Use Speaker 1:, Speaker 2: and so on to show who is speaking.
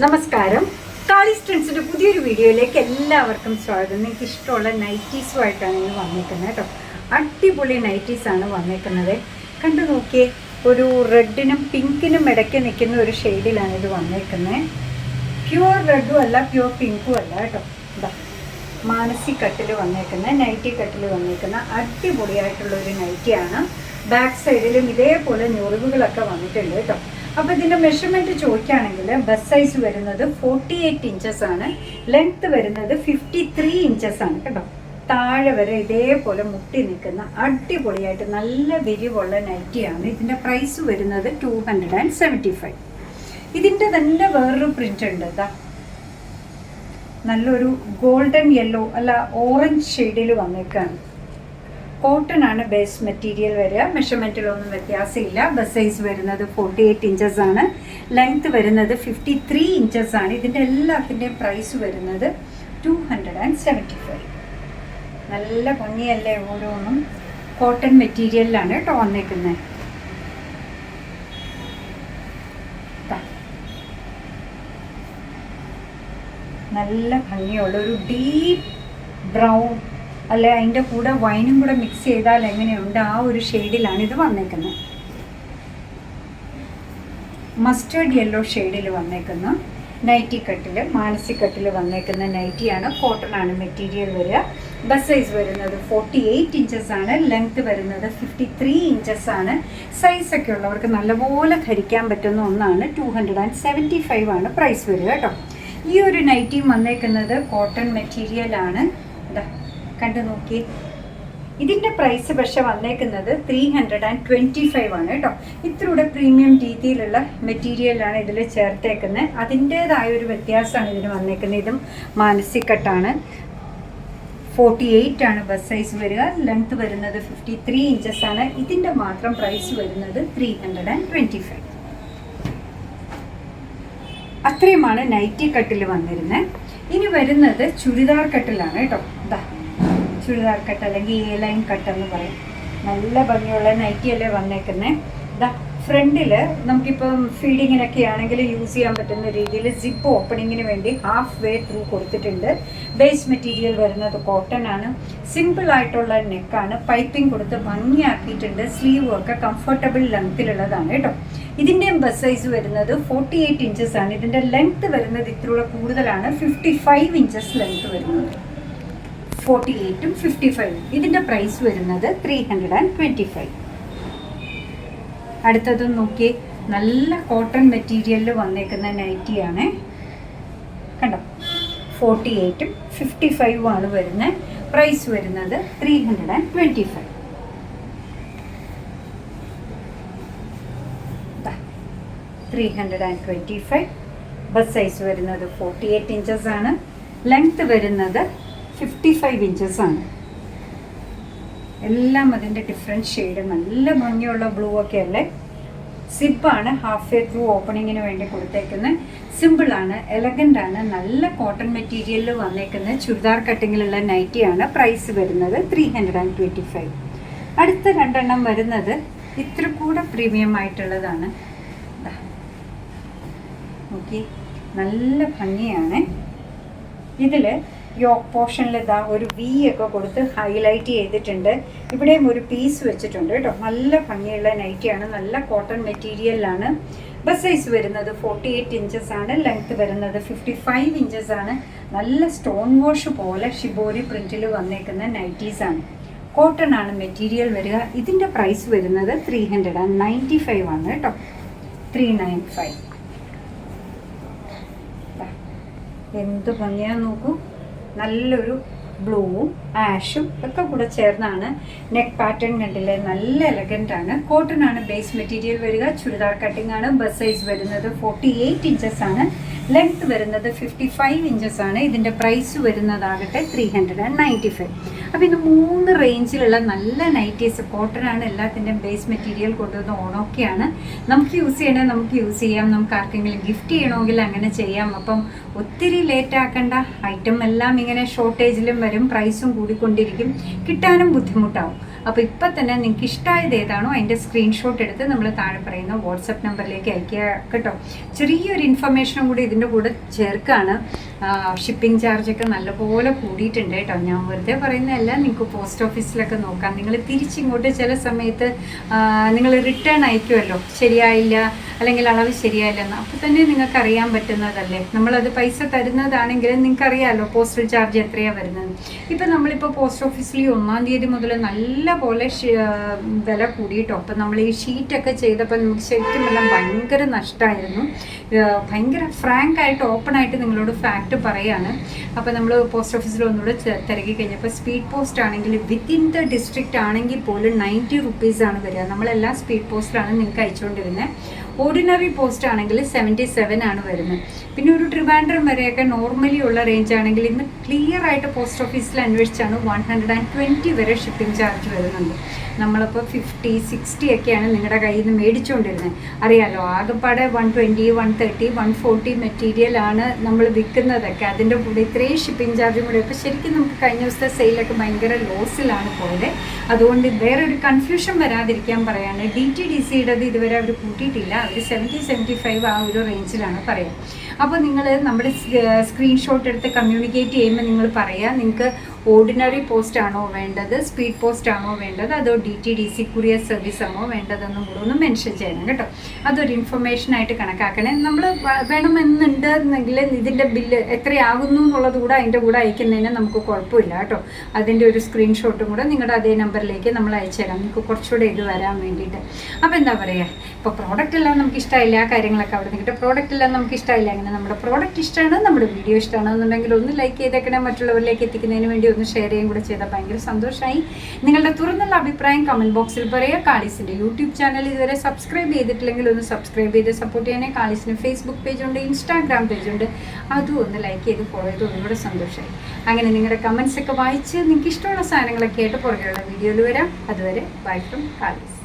Speaker 1: നമസ്കാരം. കാളീസ് ട്രെൻഡ്സിൻ്റെ പുതിയൊരു വീഡിയോയിലേക്ക് എല്ലാവർക്കും സ്വാഗതം. നിങ്ങൾക്ക് ഇഷ്ടമുള്ള നൈറ്റീസുമായിട്ടാണ് ഇന്ന് വന്നേക്കുന്നത് കേട്ടോ. അടിപൊളി നൈറ്റീസാണ് വന്നേക്കുന്നത്. കണ്ടു നോക്കിയേ, ഒരു റെഡിനും പിങ്കിനും ഇടയ്ക്ക് നിൽക്കുന്ന ഒരു ഷെയ്ഡിലാണ് ഇത് വന്നേക്കുന്നത്. പ്യുവർ റെഡും അല്ല പ്യുവർ പിങ്കും അല്ല കേട്ടോ. ഇതാ മാനസി കട്ടിൽ വന്നേക്കുന്ന നൈറ്റി കട്ടിൽ വന്നേക്കുന്ന അടിപൊളിയായിട്ടുള്ളൊരു നൈറ്റിയാണ്. ബാക്ക് സൈഡിലും ഇതേപോലെ ഞൊറിവുകളൊക്കെ വന്നിട്ടുണ്ട് കേട്ടോ. അപ്പോൾ ഇതിൻ്റെ മെഷർമെൻറ്റ് ചോദിക്കുകയാണെങ്കിൽ ബസ് സൈസ് വരുന്നത് 48 ഇഞ്ചസ് ആണ്, ലെങ്ത്ത് വരുന്നത് 53 ഇഞ്ചസ് ആണ് കേട്ടോ. താഴെ വരെ ഇതേപോലെ മുട്ടി നിൽക്കുന്ന അടിപൊളിയായിട്ട് നല്ല വിരിവുള്ള നൈറ്റിയാണ്. ഇതിൻ്റെ പ്രൈസ് വരുന്നത് 275. ഇതിൻ്റെ തന്നെ വേറൊരു പ്രിൻ്റ് ഉണ്ട്. ഇതാ നല്ലൊരു ഗോൾഡൻ യെല്ലോ അല്ല ഓറഞ്ച് ഷെയ്ഡിൽ വന്നേക്കാണ്. കോട്ടൺ ആണ് ബേസ് മെറ്റീരിയൽ വരിക. മെഷർമെൻറ്റിലൊന്നും വ്യത്യാസമില്ല. ബസ് സൈസ് വരുന്നത് 48 ഇഞ്ചസ് ആണ്, ലെങ്ത്ത് വരുന്നത് 53 ഇഞ്ചസ് ആണ്. ഇതിൻ്റെ എല്ലാത്തിൻ്റെയും പ്രൈസ് വരുന്നത് 275. നല്ല ഭംഗിയല്ലേ, ഓരോന്നും കോട്ടൺ മെറ്റീരിയലിലാണ് കേട്ടോ വന്നേക്കുന്നത്. നല്ല ഭംഗിയുള്ള ഒരു ഡീപ്പ് ബ്രൗൺ അല്ലെ, അതിൻ്റെ കൂടെ വൈനും കൂടെ മിക്സ് ചെയ്താൽ എങ്ങനെയുണ്ട് ആ ഒരു ഷെയ്ഡിലാണ് ഇത് വന്നേക്കുന്നത്. മസ്റ്റേർഡ് യെല്ലോ ഷെയ്ഡിൽ വന്നേക്കുന്ന നൈറ്റി കട്ടിൽ, മാനസി കട്ടിൽ വന്നേക്കുന്ന നൈറ്റിയാണ്. കോട്ടൺ ആണ് മെറ്റീരിയൽ വരിക. ബസ് സൈസ് വരുന്നത് 48 ഇഞ്ചസ് ആണ്, ലെങ്ത്ത് വരുന്നത് 53 ഇഞ്ചസ് ആണ്. സൈസൊക്കെ ഉള്ളവർക്ക് നല്ലപോലെ ധരിക്കാൻ പറ്റുന്ന ഒന്നാണ്. 275 ആണ് പ്രൈസ് വരിക കേട്ടോ. ഈ ഒരു നൈറ്റി വന്നേക്കുന്നത് കോട്ടൺ മെറ്റീരിയലാണ്. കണ്ടു നോക്കി. ഇതിൻ്റെ പ്രൈസ് പക്ഷെ വന്നേക്കുന്നത് 325 ആണ് കേട്ടോ. ഇത്രൂടെ പ്രീമിയം രീതിയിലുള്ള മെറ്റീരിയലാണ് ഇതിൽ ചേർത്തേക്കുന്നത്. അതിൻ്റേതായ ഒരു വ്യത്യാസമാണ് ഇതിന് വന്നേക്കുന്നത്. ഇതും മാനസി കട്ടാണ്. 48 ആണ് ബസ് സൈസ് വരിക, ലെങ്ത്ത് വരുന്നത് 53 ഇഞ്ചസ് ആണ്. ഇതിൻ്റെ മാത്രം പ്രൈസ് വരുന്നത് 325. അത്രയുമാണ് നൈറ്റി കട്ടിൽ വന്നിരുന്നത്. ഇനി വരുന്നത് ചുരിദാർ കട്ടിലാണ് കേട്ടോ. ഇതാ ചുരിദാർ കട്ട് അല്ലെങ്കിൽ എ ലൈൻ കട്ട് എന്ന് പറയും. നല്ല ഭംഗിയുള്ള നൈറ്റിയല്ലേ വന്നേക്കുന്നത്. ഇതാ ഫ്രണ്ടിൽ നമുക്കിപ്പം ഫീഡിങ്ങിനൊക്കെ ആണെങ്കിൽ യൂസ് ചെയ്യാൻ പറ്റുന്ന രീതിയിൽ സിപ്പ് ഓപ്പണിങ്ങിന് വേണ്ടി ഹാഫ് വേ ത്രൂ കൊടുത്തിട്ടുണ്ട്. ബേസ് മെറ്റീരിയൽ വരുന്നത് കോട്ടൺ ആണ്. സിമ്പിൾ ആയിട്ടുള്ള നെക്കാണ്. പൈപ്പിംഗ് കൊടുത്ത് ഭംഗിയാക്കിയിട്ടുണ്ട്. സ്ലീവ് ഒക്കെ കംഫർട്ടബിൾ ലെങ്ത്തിലുള്ളതാണ് കേട്ടോ. ഇതിൻ്റെയും ബസ് സൈസ് വരുന്നത് 48 ഇഞ്ചസ് ആണ്. ഇതിൻ്റെ ലെങ്ത്ത് വരുന്നത് ഇത്രയുള്ള കൂടുതലാണ്, 55 ഇഞ്ചസ് ലെങ്ത്ത് വരുന്നത്. 48ഉം 55ഉം. ഇതിൻ്റെ പ്രൈസ് വരുന്നത് 325. അടുത്തതും നോക്കി, നല്ല കോട്ടൺ മെറ്റീരിയലിൽ വന്നേക്കുന്ന നൈറ്റിയാണ് കണ്ടോ. 48ഉം 55ഉം ആണ് വരുന്നത്. പ്രൈസ് വരുന്നത് 325. 325. ബസ് സൈസ് വരുന്നത് 48 ഇഞ്ചസ് ആണ്, ലെങ്ത്ത് വരുന്നത് 55 ഇഞ്ചസ് ആണ്. എല്ലാം അതിൻ്റെ ഡിഫറെൻറ്റ് ഷെയ്ഡ്. നല്ല ഭംഗിയുള്ള ബ്ലൂ ഒക്കെ അല്ലേ. സിപ്പാണ് ഹാഫ് വേ ത്രൂ ഓപ്പണിങ്ങിന് വേണ്ടി കൊടുത്തേക്കുന്നത്. സിമ്പിളാണ്, എലഗൻ്റ് ആണ്. നല്ല കോട്ടൺ മെറ്റീരിയലിൽ വന്നേക്കുന്ന ചുരിദാർ കട്ടിങ്ങിലുള്ള നൈറ്റിയാണ്. പ്രൈസ് വരുന്നത് 325. അടുത്ത രണ്ടെണ്ണം വരുന്നത് ഇത്ര കൂടെ പ്രീമിയം ആയിട്ടുള്ളതാണ്. നോക്കി, നല്ല ഭംഗിയാണ്. ഇതിൽ യോക്ക് പോർഷനിൽ ഇതാ ഒരു വി ഒക്കെ കൊടുത്ത് ഹൈലൈറ്റ് ചെയ്തിട്ടുണ്ട്. ഇവിടെയും ഒരു പീസ് വെച്ചിട്ടുണ്ട് കേട്ടോ. നല്ല ഭംഗിയുള്ള നൈറ്റിയാണ്. നല്ല കോട്ടൺ മെറ്റീരിയലാണ്. ബസ് സൈസ് വരുന്നത് 48 ഇഞ്ചസ് ആണ്, ലെങ്ത്ത് വരുന്നത് 55 ഇഞ്ചസ് ആണ്. നല്ല സ്റ്റോൺ വാഷ് പോലെ ഷിബോരി പ്രിൻറ്റിൽ വന്നേക്കുന്ന നൈറ്റീസാണ്. കോട്ടൺ ആണ് മെറ്റീരിയൽ വരിക. ഇതിൻ്റെ പ്രൈസ് വരുന്നത് 395 ആണ് കേട്ടോ. 395. എന്ത് ഭംഗിയാന്ന് നോക്കൂ. നല്ലൊരു ബ്ലൂവും ആഷും ഒക്കെ കൂടെ ചേർന്നാണ്. നെക്ക് പാറ്റേൺ കണ്ടില്ലേ, നല്ല എലഗൻ്റ് ആണ്. കോട്ടൺ ആണ് ബേസ് മെറ്റീരിയൽ വരിക. ചുരിദാർ കട്ടിംഗ് ആണ്. ബസ് സൈസ് വരുന്നത് 48 ഇഞ്ചസ് ആണ്, ലെങ്ത്ത് വരുന്നത് 55 ഇഞ്ചസ് ആണ്. ഇതിൻ്റെ പ്രൈസ് വരുന്നതാകട്ടെ 395. അപ്പോൾ ഇത് 3 റേഞ്ചിലുള്ള നല്ല നൈറ്റീസ്. കോട്ടൺ ആണ് എല്ലാത്തിൻ്റെയും ബേസ് മെറ്റീരിയൽ കൊണ്ടുവന്ന് ഓണമൊക്കെയാണ്. നമുക്ക് യൂസ് ചെയ്യണമെങ്കിൽ നമുക്ക് യൂസ് ചെയ്യാം. നമുക്ക് ആർക്കെങ്കിലും ഗിഫ്റ്റ് ചെയ്യണമെങ്കിൽ അങ്ങനെ ചെയ്യാം. അപ്പം ഒത്തിരി ലേറ്റ് ആക്കേണ്ട. ഐറ്റം എല്ലാം ഇങ്ങനെ ഷോർട്ടേജിലും വരും, പ്രൈസും കൂടിക്കൊണ്ടിരിക്കും, കിട്ടാനും ബുദ്ധിമുട്ടാവും. അപ്പോൾ ഇപ്പം തന്നെ നിങ്ങൾക്ക് ഇഷ്ടമായത് ഏതാണോ അതിൻ്റെ സ്ക്രീൻഷോട്ട് എടുത്ത് നമ്മൾ താഴെ പറയുന്ന വാട്സപ്പ് നമ്പറിലേക്ക് അയക്കുക കേട്ടോ. ചെറിയൊരു ഇൻഫർമേഷനും കൂടി ഇതിൻ്റെ കൂടെ ചേർക്കുകയാണ്. ഷിപ്പിംഗ് ചാർജൊക്കെ നല്ലപോലെ കൂടിയിട്ടുണ്ട് കേട്ടോ. ഞാൻ വെറുതെ പറയുന്നതല്ല, നിങ്ങൾക്ക് പോസ്റ്റ് ഓഫീസിലൊക്കെ നോക്കാം. നിങ്ങൾ തിരിച്ചിങ്ങോട്ട് ചില സമയത്ത് നിങ്ങൾ റിട്ടേൺ അയക്കുമല്ലോ, ശരിയായില്ല അല്ലെങ്കിൽ അളവ് ശരിയായില്ല എന്ന്, അപ്പോൾ തന്നെ നിങ്ങൾക്ക് അറിയാൻ പറ്റുന്നതല്ലേ. നമ്മളത് പൈസ തരുന്നതാണെങ്കിൽ നിങ്ങൾക്ക് അറിയാമല്ലോ പോസ്റ്റൽ ചാർജ് എത്രയാണ് വരുന്നത്. ഇപ്പം നമ്മളിപ്പോൾ പോസ്റ്റ് ഓഫീസിൽ 1-ാം തീയതി മുതൽ നല്ല പോലെ വില കൂടിയിട്ടോ. അപ്പം നമ്മൾ ഈ ഷീറ്റൊക്കെ ചെയ്തപ്പോൾ നമുക്ക് ശരിക്കും എല്ലാം ഭയങ്കര നഷ്ടമായിരുന്നു. ഭയങ്കര ഫ്രാങ്കായിട്ട് ഓപ്പണായിട്ട് നിങ്ങളോട് ഫാക്റ്റ് പറയാണ്. അപ്പോൾ നമ്മൾ പോസ്റ്റ് ഓഫീസിൽ ഒന്നുകൂടെ തിരക്കി കഴിഞ്ഞപ്പോൾ സ്പീഡ് പോസ്റ്റ് ആണെങ്കിൽ വിത്തിൻ ദ ഡിസ്ട്രിക്റ്റ് ആണെങ്കിൽ പോലും 90 റുപ്പീസാണ് വരിക. നമ്മളെല്ലാം സ്പീഡ് പോസ്റ്റിലാണ് നിങ്ങൾക്ക് അയച്ചുകൊണ്ടിരുന്നത്. ഓർഡിനറി പോസ്റ്റ് ആണെങ്കിൽ 77 ആണ് വരുന്നത്. പിന്നെ ഒരു ട്രിവാൻഡ്രം വരെയൊക്കെ നോർമലി ഉള്ള റേഞ്ച് ആണെങ്കിൽ ഇന്ന് ക്ലിയർ ആയിട്ട് പോസ്റ്റ് ഓഫീസിൽ അന്വേഷിച്ചാണ് 120 വരെ ഷിപ്പിംഗ് ചാർജ് വരുന്നുണ്ട്. നമ്മളിപ്പോൾ 50-60 ഒക്കെയാണ് നിങ്ങളുടെ കയ്യിൽ നിന്ന് മേടിച്ചുകൊണ്ടിരുന്നത്. അറിയാലോ, ആകെപ്പാടെ 120, 130, 140 മെറ്റീരിയലാണ് നമ്മൾ വിൽക്കുന്നതൊക്കെ. അതിൻ്റെ കൂടെ ഇത്രയും ഷിപ്പിംഗ് ചാർജും കൂടെ. ഇപ്പോൾ ശരിക്കും നമുക്ക് കഴിഞ്ഞ ദിവസത്തെ സെയിലൊക്കെ ഭയങ്കര ലോസിലാണ് പോയത്. അതുകൊണ്ട് വേറൊരു കൺഫ്യൂഷൻ വരാതിരിക്കാൻ പറയാണ്. DTDCയുടേത് ഇതുവരെ അവർ കൂട്ടിയിട്ടില്ല. അവർ 70-75 ആ ഒരു റേഞ്ചിലാണ് പറയുക. അപ്പോൾ നിങ്ങൾ നമ്മുടെ സ്ക്രീൻഷോട്ട് എടുത്ത് കമ്മ്യൂണിക്കേറ്റ് ചെയ്യുമ്പോൾ നിങ്ങൾ പറയുക നിങ്ങൾക്ക് ഓർഡിനറി പോസ്റ്റ് ആണോ വേണ്ടത്, സ്പീഡ് പോസ്റ്റ് ആണോ വേണ്ടത്, അതോ DTDC കുറിയർ സർവീസ് ആണോ വേണ്ടതെന്നും കൂടെ ഒന്ന് മെൻഷൻ ചെയ്യണം കേട്ടോ. അതൊരു ഇൻഫർമേഷനായിട്ട് കണക്കാക്കണേ. നമ്മൾ വേണമെന്നുണ്ടെന്നെങ്കിൽ ഇതിൻ്റെ ബില്ല് എത്രയാകുന്നു എന്നുള്ളത് കൂടെ അതിൻ്റെ കൂടെ അയക്കുന്നതിന് നമുക്ക് കുഴപ്പമില്ല കേട്ടോ. അതിൻ്റെ ഒരു സ്ക്രീൻഷോട്ടും കൂടെ നിങ്ങളുടെ അതേ നമ്പറിലേക്ക് നമ്മൾ അയച്ചു തരാം, നിങ്ങൾക്ക് കുറച്ചുകൂടെ ഇത് വരാൻ വേണ്ടിയിട്ട്. അപ്പോൾ എന്താ പറയുക, ഇപ്പോൾ പ്രോഡക്റ്റ് എല്ലാം നമുക്ക് ഇഷ്ടമായില്ല, ആ കാര്യങ്ങളൊക്കെ അവിടെ നിന്നിട്ട് പ്രോഡക്റ്റ് എല്ലാം നമുക്ക് ഇഷ്ടമായില്ല. അങ്ങനെ നമ്മുടെ പ്രോഡക്റ്റ് ഇഷ്ടമാണ്, നമ്മുടെ വീഡിയോ ഇഷ്ടമാണെന്നുണ്ടെങ്കിൽ ഒന്ന് ലൈക്ക് ചെയ്തേക്കണേ. മറ്റുള്ളവരിലേക്ക് എത്തിക്കുന്നതിന് വേണ്ടി ഒന്ന് ഷെയർ ചെയ്യുകയും കൂടെ ചെയ്താൽ ഭയങ്കര സന്തോഷമായി. നിങ്ങളുടെ തുറന്നുള്ള അഭിപ്രായം കമൻറ്റ് ബോക്സിൽ പറയുക. കാളിസിൻ്റെ യൂട്യൂബ് ചാനൽ ഇതുവരെ സബ്സ്ക്രൈബ് ചെയ്തിട്ടില്ലെങ്കിൽ ഒന്ന് സബ്സ്ക്രൈബ് ചെയ്ത് സപ്പോർട്ട് ചെയ്യാനേ. കാളിസിന് ഫേസ്ബുക്ക് പേജുണ്ട്, ഇൻസ്റ്റാഗ്രാം പേജുണ്ട്, അതും ഒന്ന് ലൈക്ക് ചെയ്ത് ഫോളോ ചെയ്ത് ഒന്നുകൂടെ സന്തോഷമായി. അങ്ങനെ നിങ്ങളുടെ കമൻസ് ഒക്കെ വായിച്ച് നിങ്ങൾക്ക് ഇഷ്ടമുള്ള സാധനങ്ങളൊക്കെ ആയിട്ട് പുറകെയുള്ള വീഡിയോയിൽ വരാം. അതുവരെ ബൈ ഫ്രം കാളിസ്.